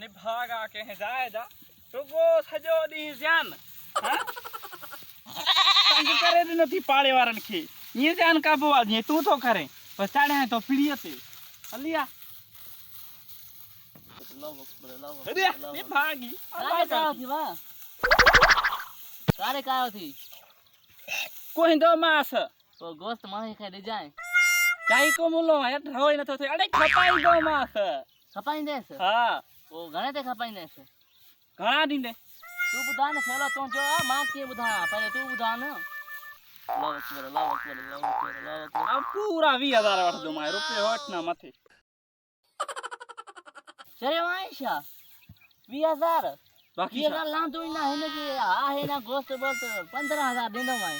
निभागा के जाए जा रुगो सजो दी जान हां तंग करे दी नथी पाड़े वारन के ये जान का बोवा जे तू तो करे पर चाड़े है तो पीड़िए ते हलिया अरे निभागी कारे का थी वा कारे का थी कोई दो मास तो गोश्त माने खाई दे जाए चाई को मुलो है होय न तो अरे खपाई दो मास खपाई दे से हां ओ घणे ते खपाई दे से घणा दी ने तू बुधा ने फेलो तो जो मां के बुधा पहले तू बुधा न लाओ अब पूरा 20000 वठ दो माय रुपए होट ना मथे चले आयशा 20000 बाकी ये ना ला तो ना है ना कि आ है ना गोश्त बस 15000 दे दो मैं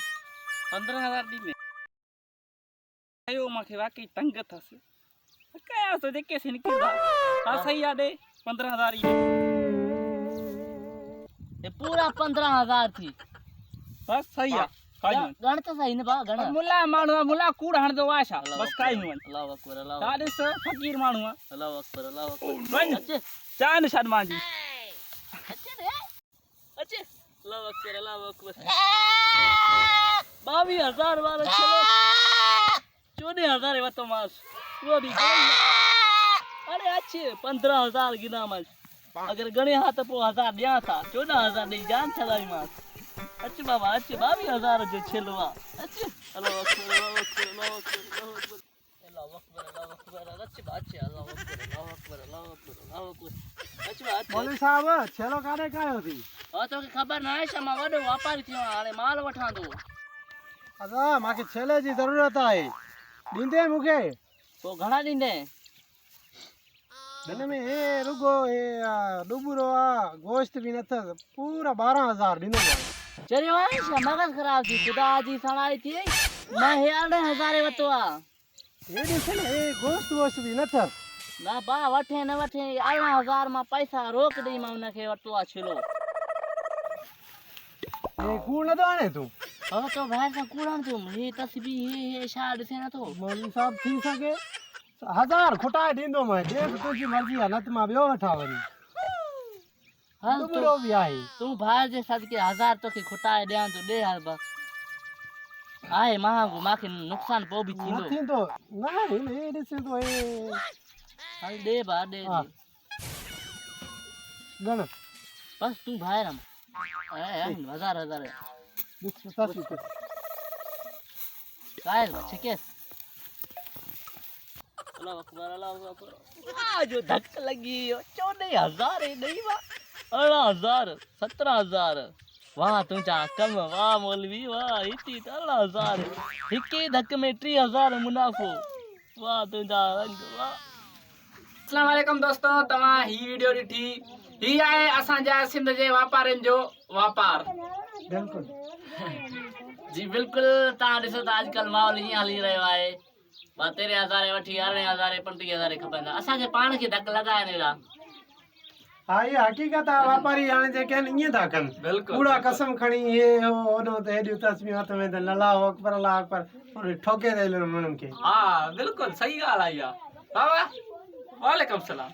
15000 दी ने आयो माखे वाकई तंग थस कया तो देखे से निकला हां सही आ दे 15000 ही ये पूरा 15000 थी बस सही आ गण तो सही ने बा गण मुला मानवा मुला कूड़ हण दो आशा बस काई नु अल्लाह अकबर अल्लाह तारे से फकीर मानवा अल्लाह अकबर अच्छे चांद शर्मा जी अच्छे रे अच्छे अल्लाह अकबर 22000 वाला चलो 14000 है तो मास वो भी अरे अच्छे 15000 गिना मास अगर गणे हाथ पो 1000 दिया था 14000 नहीं जान चलाई मास अच्छे बाबा अच्छे 22000 जो छेलवा अच्छे अल्लाह अकबर अल्लाह अकबर अल्लाह अकबर अल्लाह अकबर अच्छे अच्छे अल्लाह अकबर अच्छे बात मौलवी साहब छेलो काने कायो थी हां तो खबर ना है शमा वडो व्यापारी थियो हाले माल वठा दो अदा माके छेले जी जरूरत है दींदे मुके तो घणा दींदे दिन में ए रुगो ए डुबरो गोश्त भी न था पूरा 12000 दिनो चले भाई मगज खराब थी खुदा जी सणाई थी मैं 18000 वतवा ए दिसन ए गोश्त भी न था ना बा वठे न वठे 18000 में पैसा रोक दई मैं उनके वतवा छिलो ए कूड़ न तो आने तू हां तो बाहर से कूड़न तुम ये तस्बीह ये शाद से ना तो मौलवी साहब थी सके 1000 खुटाए दींदो मैं देख तुझी मर्जी है नत मा बियो वठा वरी हां डुबरो भी आई तू बाहर जे साथ के 1000 तो के खुटाए दे तो दे हाल बस आए मांगो माके नुकसान पो भी थींदो थी तो नहीं नहीं दिसे तो ए हाल दे बा दे गण बस तू बाहर हम ए 1000 दिस काय छिके अल्लाह अकबर जो धक लगी 14000 है नहीं वा 18000 17000 वाह तुझा कम वाह मौलवी वाह इती 18000 हिके धक में 3000 मुनाफो वाह तुझा रंग वाह अस्सलाम वालेकुम दोस्तों तमा ही वीडियो ॾिठी ही आहे असांजा सिंध जे वापारनि जो वापार बिल्कुल जी बिल्कुल ता ॾिसो था अॼुकल्ह माहौल हीअं हली रहियो आहे 13000 वठी 18000 35000 खपंदा असांखे पाण खे धक लॻाइनि अहिड़ा हाँ ये हकीकत है व्यापारी आने जे कहन इए था कन बिल्कुल पूरा कसम खणी ये हो ओनो ते हेडियो तस्बीह हाथ में त अल्लाह अकबर और ठोके दे मन के हां बिल्कुल सही ॻाल्हि आई आहे बाबा वालेकुम सलाम